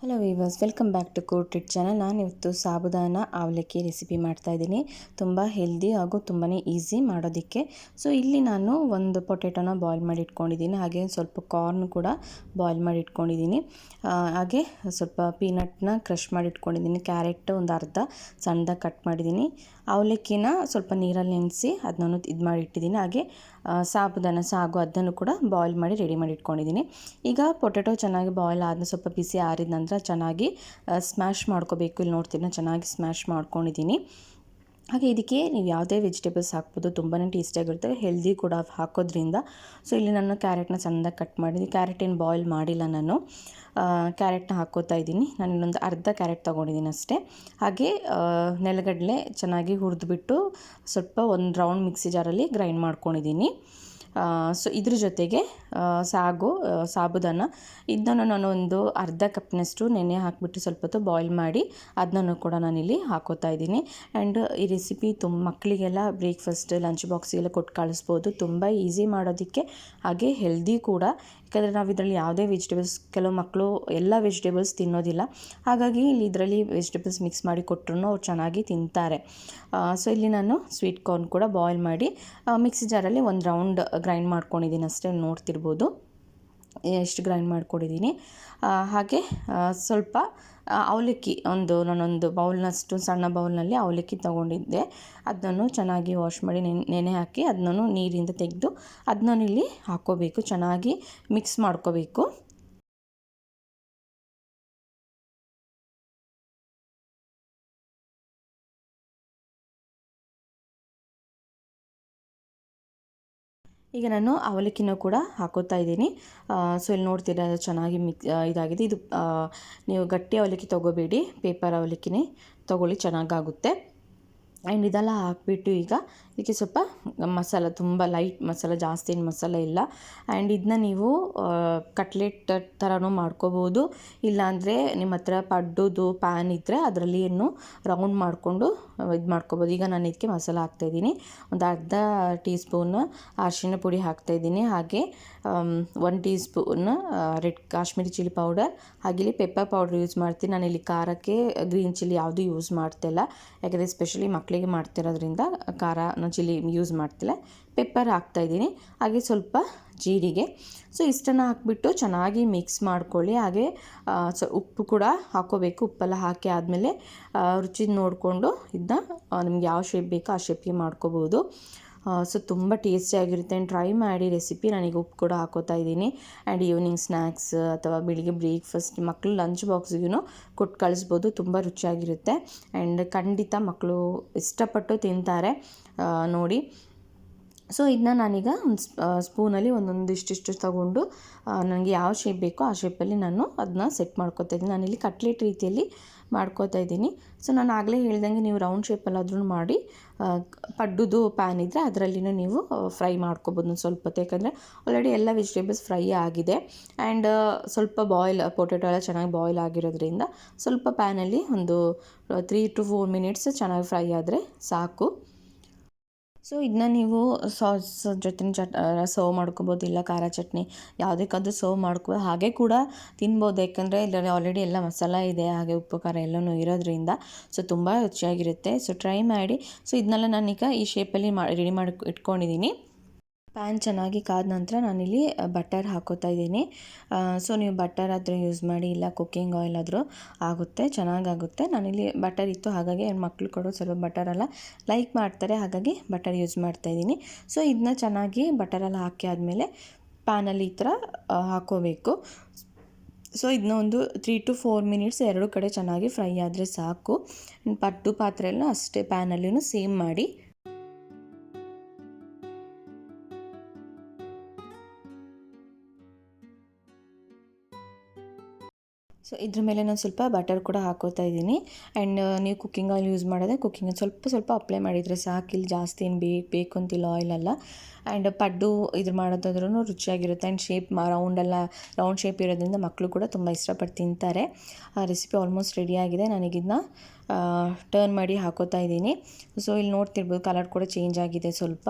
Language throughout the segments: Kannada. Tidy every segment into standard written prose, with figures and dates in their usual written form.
Hello viewers, welcome back to ಕೂರ್ ಟ್ರಿಟ್ ಚಾನಲ್. ನಾನಿವತ್ತು ಸಾಬುದಾನ ಅವಲಕ್ಕಿ ರೆಸಿಪಿ ಮಾಡ್ತಾಯಿದ್ದೀನಿ. ತುಂಬ ಹೆಲ್ದಿ ಹಾಗೂ ತುಂಬಾ ಈಸಿ ಮಾಡೋದಕ್ಕೆ. ಸೊ ಇಲ್ಲಿ ನಾನು ಒಂದು ಪೊಟೆಟೊನ ಬಾಯ್ಲ್ ಮಾಡಿ ಇಟ್ಕೊಂಡಿದ್ದೀನಿ, ಹಾಗೆ ಸ್ವಲ್ಪ ಕಾರ್ನ್ ಕೂಡ ಬಾಯ್ಲ್ ಮಾಡಿ ಇಟ್ಕೊಂಡಿದ್ದೀನಿ, ಹಾಗೆ ಸ್ವಲ್ಪ ಪೀನಟ್ನ ಕ್ರಷ್ ಮಾಡಿ ಇಟ್ಕೊಂಡಿದ್ದೀನಿ, ಕ್ಯಾರೆಟ್ ಒಂದು ಅರ್ಧ ಸಣ್ಣದಾಗಿ ಕಟ್ ಮಾಡಿದ್ದೀನಿ, ಅವಲಕ್ಕಿನ ಸ್ವಲ್ಪ ನೀರಲ್ಲಿ ನೆನೆಸಿ ಅದನ್ನು ಇದು ಮಾಡಿ ಇಟ್ಟಿದ್ದೀನಿ, ಹಾಗೆ ಸಾಬುದಾನ ಸಾಗು ಅದನ್ನು ಕೂಡ ಬಾಯ್ಲ್ ಮಾಡಿ ರೆಡಿ ಮಾಡಿ ಇಟ್ಕೊಂಡಿದ್ದೀನಿ. ಈಗ ಪೊಟೆಟೊ ಚೆನ್ನಾಗಿ ಬಾಯ್ಲ್ ಆದ ಸ್ವಲ್ಪ ಬಿಸಿ ಆರಿದ ನಂತರ ಚೆನ್ನಾಗಿ ಸ್ಮ್ಯಾಶ್ ಮಾಡ್ಕೋಬೇಕು. ಇಲ್ಲಿ ನೋಡ್ತೀನಿ ಚೆನ್ನಾಗಿ ಸ್ಮ್ಯಾಶ್ ಮಾಡ್ಕೊಂಡಿದ್ದೀನಿ. ಹಾಗೆ ಇದಕ್ಕೆ ನೀವು ಯಾವುದೇ ವೆಜಿಟೇಬಲ್ಸ್ ಹಾಕ್ಬೋದು, ತುಂಬಾ ಟೇಸ್ಟಿಯಾಗಿರುತ್ತೆ, ಹೆಲ್ದಿ ಕೂಡ ಹಾಕೋದ್ರಿಂದ. ಸೊ ಇಲ್ಲಿ ನಾನು ಕ್ಯಾರೆಟ್ನ ಸಣ್ಣದಾಗಿ ಕಟ್ ಮಾಡಿದ್ದೀನಿ. ಕ್ಯಾರೆಟ್ ಏನು ಬಾಯ್ಲ್ ಮಾಡಿಲ್ಲ, ನಾನು ಕ್ಯಾರೆಟ್ನ ಹಾಕ್ಕೋತಾ ಇದ್ದೀನಿ. ನಾನು ಇನ್ನೊಂದು ಅರ್ಧ ಕ್ಯಾರೆಟ್ ತೊಗೊಂಡಿದ್ದೀನಿ ಅಷ್ಟೇ. ಹಾಗೆ ನೆಲಗಡಲೆ ಚೆನ್ನಾಗಿ ಹುರಿದ್ಬಿಟ್ಟು ಸ್ವಲ್ಪ ಒಂದು ರೌಂಡ್ ಮಿಕ್ಸಿ ಜಾರಲ್ಲಿ ಗ್ರೈಂಡ್ ಮಾಡ್ಕೊಂಡಿದ್ದೀನಿ. ಸೊ ಇದ್ರ ಜೊತೆಗೆ ಸಾಬುದಾನ ಇದನ್ನು ನಾನು ಒಂದು ಅರ್ಧ ಕಪ್ನಷ್ಟು ನೆನೆ ಹಾಕಿಬಿಟ್ಟು ಸ್ವಲ್ಪ ಹೊತ್ತು ಬಾಯ್ಲ್ ಮಾಡಿ ಅದನ್ನು ಕೂಡ ನಾನಿಲ್ಲಿ ಹಾಕೋತಾ ಇದ್ದೀನಿ. ಆ್ಯಂಡ್ ಈ ರೆಸಿಪಿ ಮಕ್ಕಳಿಗೆಲ್ಲ ಬ್ರೇಕ್ಫಾಸ್ಟ್ ಲಂಚ್ ಬಾಕ್ಸಿಗೆಲ್ಲ ಕೊಟ್ಟು ಕಳಿಸ್ಬೋದು. ತುಂಬ ಈಸಿ ಮಾಡೋದಕ್ಕೆ, ಹಾಗೆ ಹೆಲ್ದಿ ಕೂಡ. ಯಾಕಂದರೆ ನಾವು ಇದರಲ್ಲಿ ಯಾವುದೇ ವೆಜಿಟೇಬಲ್ಸ್, ಕೆಲವು ಮಕ್ಕಳು ಎಲ್ಲ ವೆಜಿಟೇಬಲ್ಸ್ ತಿನ್ನೋದಿಲ್ಲ, ಹಾಗಾಗಿ ಇಲ್ಲಿ ಇದರಲ್ಲಿ ವೆಜಿಟೇಬಲ್ಸ್ ಮಿಕ್ಸ್ ಮಾಡಿ ಕೊಟ್ಟರು ಅವ್ರು ಚೆನ್ನಾಗಿ ತಿಂತಾರೆ. ಸೊ ಇಲ್ಲಿ ನಾನು ಸ್ವೀಟ್ ಕಾರ್ನ್ ಕೂಡ ಬಾಯ್ಲ್ ಮಾಡಿ ಮಿಕ್ಸಿ ಜಾರಲ್ಲಿ ಒಂದು ರೌಂಡ್ ಗ್ರೈಂಡ್ ಮಾಡ್ಕೊಂಡಿದ್ದೀನಿ ಅಷ್ಟೇ. ನೋಡ್ತಿರ್ಬೋದು ಎಷ್ಟು ಗ್ರೈಂಡ್ ಮಾಡ್ಕೊಂಡಿದ್ದೀನಿ. ಹಾಗೆ ಸ್ವಲ್ಪ ಅವಲಕ್ಕಿ ನಾನೊಂದು ಬೌಲ್ನಷ್ಟು ಸಣ್ಣ ಬೌಲ್ನಲ್ಲಿ ಅವಲಕ್ಕಿ ತೊಗೊಂಡಿದ್ದೆ, ಅದನ್ನು ಚೆನ್ನಾಗಿ ವಾಶ್ ಮಾಡಿ ನೆನೆ ಹಾಕಿ ಅದನ್ನು ನೀರಿಂದ ತೆಗೆದು ಅದನ್ನು ಇಲ್ಲಿ ಹಾಕ್ಕೋಬೇಕು, ಚೆನ್ನಾಗಿ ಮಿಕ್ಸ್ ಮಾಡ್ಕೋಬೇಕು. ಈಗ ನಾನು ಅವಲಕ್ಕಿನೂ ಕೂಡ ಹಾಕೋತಾ ಇದ್ದೀನಿ. ಸೊ ಇಲ್ಲಿ ನೋಡ್ತೀರಾ ಚೆನ್ನಾಗಿ ಇದಾಗಿದೆ. ಇದು ನೀವು ಗಟ್ಟಿ ಅವಲಕ್ಕಿ ತೊಗೋಬೇಡಿ, ಪೇಪರ್ ಅವಲಕ್ಕಿನೇ ತೊಗೊಳ್ಳಿ, ಚೆನ್ನಾಗಾಗುತ್ತೆ. ಆ್ಯಂಡ್ ಇದೆಲ್ಲ ಹಾಕಿಬಿಟ್ಟು ಈಗ ಇದಕ್ಕೆ ಸ್ವಲ್ಪ ಮಸಾಲ, ತುಂಬ ಲೈಟ್ ಮಸಾಲ, ಜಾಸ್ತಿ ಏನು ಮಸಾಲ ಇಲ್ಲ. ಆ್ಯಂಡ್ ಇದನ್ನ ನೀವು ಕಟ್ಲೆಟ್ ಥರನೂ ಮಾಡ್ಕೋಬೋದು, ಇಲ್ಲಾಂದರೆ ನಿಮ್ಮ ಹತ್ರ ಪಡ್ಡುದು ಪ್ಯಾನ್ ಇದ್ದರೆ ಅದರಲ್ಲಿ ರೌಂಡ್ ಮಾಡಿಕೊಂಡು ಇದು ಮಾಡ್ಕೋಬೋದು. ಈಗ ನಾನು ಇದಕ್ಕೆ ಮಸಾಲ ಹಾಕ್ತಾಯಿದ್ದೀನಿ. ಒಂದು ಅರ್ಧ ಟೀ ಸ್ಪೂನ್ ಅರಿಶಿಣ ಪುಡಿ ಹಾಕ್ತಾಯಿದ್ದೀನಿ, ಹಾಗೆ 1 tea spoon red Kashmiri chilli powder, ಹಾಗೆ ಇಲ್ಲಿ ಪೆಪ್ಪರ್ ಪೌಡರ್ ಯೂಸ್ ಮಾಡ್ತೀನಿ. ನಾನಿಲ್ಲಿ ಖಾರಕ್ಕೆ ಗ್ರೀನ್ ಚಿಲ್ಲಿ ಯಾವುದೂ ಯೂಸ್ ಮಾಡ್ತಿಲ್ಲ, ಯಾಕಂದರೆ ಸ್ಪೆಷಲಿ ಮಕ್ಕಳಿಗೆ ಮಾಡ್ತಿರೋದ್ರಿಂದ ಖಾರ ಚಿಲ್ಲಿ ಯೂಸ್ ಮಾಡ್ತಿಲ್ಲ. ಪೆಪ್ಪರ್ ಹಾಕ್ತಾಯಿದ್ದೀನಿ, ಹಾಗೆ ಸ್ವಲ್ಪ ಜೀರಿಗೆ. ಸೊ ಇಷ್ಟನ್ನು ಹಾಕಿಬಿಟ್ಟು ಚೆನ್ನಾಗಿ ಮಿಕ್ಸ್ ಮಾಡ್ಕೊಳ್ಳಿ. ಹಾಗೆ ಉಪ್ಪು ಕೂಡ ಹಾಕ್ಕೋಬೇಕು. ಉಪ್ಪೆಲ್ಲ ಹಾಕಿ ಆದಮೇಲೆ ರುಚಿ ನೋಡಿಕೊಂಡು ಇದನ್ನ ನಿಮ್ಗೆ ಯಾವ ಶೇಪ್ ಬೇಕೋ ಆ ಶೇಪ್ಗೆ ಮಾಡ್ಕೋಬೋದು. ಸೊ ತುಂಬ ಟೇಸ್ಟಿಯಾಗಿರುತ್ತೆ. ಟ್ರೈ ಮಾಡಿ ರೆಸಿಪಿ. ನಾನೀಗ ಉಪ್ಪು ಕೂಡ ಹಾಕೋತಾ ಇದ್ದೀನಿ. ಆ್ಯಂಡ್ ಈವ್ನಿಂಗ್ ಸ್ನ್ಯಾಕ್ಸ್ ಅಥವಾ ಬೆಳಿಗ್ಗೆ ಬ್ರೇಕ್ಫಾಸ್ಟ್ ಮಕ್ಕಳು ಲಂಚ್ ಬಾಕ್ಸ್ಗೂ ಕೊಟ್ಟು ಕಳಿಸ್ಬೋದು, ತುಂಬ ರುಚಿಯಾಗಿರುತ್ತೆ. ಆ್ಯಂಡ್ ಖಂಡಿತ ಮಕ್ಕಳು ಇಷ್ಟಪಟ್ಟು ತಿಂತಾರೆ, ನೋಡಿ. ಸೊ ಇದನ್ನ ನಾನೀಗ ಒಂದು ಸ್ಪೂನಲ್ಲಿ ಇಷ್ಟಿಷ್ಟು ತಗೊಂಡು ನನಗೆ ಯಾವ ಶೇಪ್ ಬೇಕೋ ಆ ಶೇಪಲ್ಲಿ ನಾನು ಅದನ್ನ ಸೆಟ್ ಮಾಡ್ಕೊತಾ ಇದ್ದೀನಿ. ನಾನಿಲ್ಲಿ ಕಟ್ಲೆಟ್ ರೀತಿಯಲ್ಲಿ ಮಾಡ್ಕೋತಾ ಇದ್ದೀನಿ. ಸೊ ನಾನು ಆಗಲೇ ಹೇಳ್ದಂಗೆ ನೀವು ರೌಂಡ್ ಶೇಪಲ್ಲಾದ್ರೂ ಮಾಡಿ, ಪಡ್ಡುದು ಪ್ಯಾನ್ ಇದ್ದರೆ ಅದರಲ್ಲಿನೂ ನೀವು ಫ್ರೈ ಮಾಡ್ಕೊಬೋದು ಸ್ವಲ್ಪ ಹೊತ್ತು, ಯಾಕಂದರೆ ಆಲ್ರೆಡಿ ಎಲ್ಲ ವೆಜಿಟೇಬಲ್ಸ್ ಫ್ರೈ ಆಗಿದೆ. ಆ್ಯಂಡ್ ಸ್ವಲ್ಪ ಪೊಟೆಟೊ ಎಲ್ಲ ಚೆನ್ನಾಗಿ ಬಾಯ್ಲ್ ಆಗಿರೋದ್ರಿಂದ ಸ್ವಲ್ಪ ಪ್ಯಾನಲ್ಲಿ ಒಂದು 3 to 4 ಮಿನಿಟ್ಸ್ ಚೆನ್ನಾಗಿ ಫ್ರೈ ಆದರೆ ಸಾಕು. ಸೊ ಇದನ್ನ ನೀವು ಸಾಸ್ ಜೊತೆ ಸರ್ವ್ ಮಾಡ್ಕೊಬೋದು, ಇಲ್ಲ ಖಾರ ಚಟ್ನಿ ಯಾವುದಕ್ಕಾದ್ರೂ ಸರ್ವ್ ಮಾಡ್ಕೊಬೋದು, ಹಾಗೆ ಕೂಡ ತಿನ್ಬೋದು. ಯಾಕಂದರೆ ಇದರಲ್ಲಿ ಆಲ್ರೆಡಿ ಎಲ್ಲ ಮಸಾಲ ಇದೆ, ಹಾಗೆ ಉಪ್ಪು ಖಾರ ಎಲ್ಲನೂ ಇರೋದ್ರಿಂದ ಸೊ ತುಂಬ ರುಚಿಯಾಗಿರುತ್ತೆ. ಸೊ ಟ್ರೈ ಮಾಡಿ. ಸೊ ಇದನ್ನೆಲ್ಲ ನಾನೀಗ ಈ ಶೇಪಲ್ಲಿ ರೆಡಿ ಮಾಡಿ ಇಟ್ಕೊಂಡಿದ್ದೀನಿ. ಪ್ಯಾನ್ ಚೆನ್ನಾಗಿ ಕಾದ ನಂತರ ನಾನಿಲ್ಲಿ ಬಟರ್ ಹಾಕೋತಾ ಇದ್ದೀನಿ. ಸೊ ನೀವು ಬಟರ್ ಆದರೂ ಯೂಸ್ ಮಾಡಿ, ಇಲ್ಲ ಕುಕ್ಕಿಂಗ್ ಆಯಿಲ್ ಆದರೂ ಆಗುತ್ತೆ, ಚೆನ್ನಾಗಾಗುತ್ತೆ. ನಾನಿಲ್ಲಿ ಬಟರ್ ಇತ್ತು, ಹಾಗಾಗಿ ಮಕ್ಕಳು ಕೊಡೋ ಸ್ವಲ್ಪ ಬಟರೆಲ್ಲ ಲೈಕ್ ಮಾಡ್ತಾರೆ, ಹಾಗಾಗಿ ಬಟರ್ ಯೂಸ್ ಮಾಡ್ತಾಯಿದ್ದೀನಿ. ಸೊ ಇದನ್ನ ಚೆನ್ನಾಗಿ ಬಟರೆಲ್ಲ ಹಾಕಿ ಆದಮೇಲೆ ಪ್ಯಾನಲ್ಲಿ ಈ ಥರ ಹಾಕೋಬೇಕು. ಸೊ ಇದನ್ನ ಒಂದು 3 to 4 ಮಿನಿಟ್ಸ್ ಎರಡು ಕಡೆ ಚೆನ್ನಾಗಿ ಫ್ರೈ ಆದರೆ ಸಾಕು. ಪಡ್ಡು ಪಾತ್ರೆಯಲ್ಲೂ ಅಷ್ಟೇ ಪ್ಯಾನಲ್ಲಿನೂ ಸೇಮ್ ಮಾಡಿ. ಸೊ ಇದ್ರ ಮೇಲೆ ನಾನು ಸ್ವಲ್ಪ ಬಟರ್ ಕೂಡ ಹಾಕೋತಾ ಇದ್ದೀನಿ. ಆ್ಯಂಡ್ ನೀವು ಕುಕ್ಕಿಂಗ್ ಆಯಿಲ್ ಯೂಸ್ ಮಾಡಿದ್ರೆ ಕುಕ್ಕಿಂಗ್ ಸ್ವಲ್ಪ ಅಪ್ಲೈ ಮಾಡಿದರೆ ಸಾಕು, ಇಲ್ಲಿ ಜಾಸ್ತಿ ಏನು ಬೇಕು ಅಂತಿಲ್ಲ ಆಯಿಲೆಲ್ಲ. ಆ್ಯಂಡ್ ಪಡ್ಡು ಇದ್ರ ಮಾಡೋದಾದ್ರೂ ರುಚಿಯಾಗಿರುತ್ತೆ. ಆ್ಯಂಡ್ ರೌಂಡ್ ಶೇಪ್ ಇರೋದ್ರಿಂದ ಮಕ್ಕಳು ಕೂಡ ತುಂಬ ಇಷ್ಟಪಟ್ಟು ತಿಂತಾರೆ. ಆ ರೆಸಿಪಿ ಆಲ್ಮೋಸ್ಟ್ ರೆಡಿಯಾಗಿದೆ. ನನಗಿದನ್ನ ಟರ್ನ್ ಮಾಡಿ ಹಾಕೋತಾ ಇದ್ದೀನಿ. ಸೊ ಇಲ್ಲಿ ನೋಡ್ತಿರ್ಬೋದು ಕಲರ್ ಕೂಡ ಚೇಂಜ್ ಆಗಿದೆ ಸ್ವಲ್ಪ.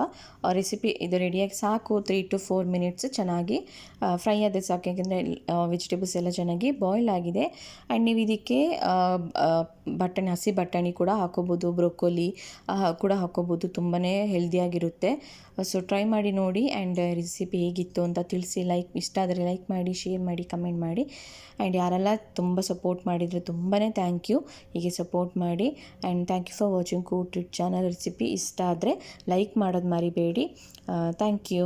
ರೆಸಿಪಿ ಇದು ರೆಡಿಯಾಗಿ ಸಾಕು 3 to 4 ಮಿನಿಟ್ಸ್ ಚೆನ್ನಾಗಿ ಫ್ರೈ ಆದರೆ ಸಾಕು, ಯಾಕೆಂದರೆ ವೆಜಿಟೇಬಲ್ಸ್ ಎಲ್ಲ ಚೆನ್ನಾಗಿ ಬಾಯ್ಲ್ ಆಗಿದೆ. ಆ್ಯಂಡ್ ನೀವು ಇದಕ್ಕೆ ಹಸಿ ಬಟಾಣಿ ಕೂಡ ಹಾಕೋಬೋದು, ಬ್ರೊಕೊಲಿ ಕೂಡ ಹಾಕೋಬೋದು, ತುಂಬಾ ಹೆಲ್ದಿಯಾಗಿರುತ್ತೆ. ಸೊ ಟ್ರೈ ಮಾಡಿ ನೋಡಿ ಆ್ಯಂಡ್ ರೆಸಿಪಿ ಹೇಗಿತ್ತು ಅಂತ ತಿಳಿಸಿ. ಇಷ್ಟ ಆದರೆ ಲೈಕ್ ಮಾಡಿ, ಶೇರ್ ಮಾಡಿ, ಕಮೆಂಟ್ ಮಾಡಿ. ಆ್ಯಂಡ್ ಯಾರೆಲ್ಲ ತುಂಬ ಸಪೋರ್ಟ್ ಮಾಡಿದರೆ ತುಂಬಾ ಥ್ಯಾಂಕ್ ಯು. ಹೀಗೆ ಸಪೋರ್ಟ್ ಮಾಡಿ and thank you for watching cool treat channel. Recipe ಇಷ್ಟ ಆದರೆ ಲೈಕ್ ಮಾಡೋದು ಮರಿಬೇಡಿ. Thank you.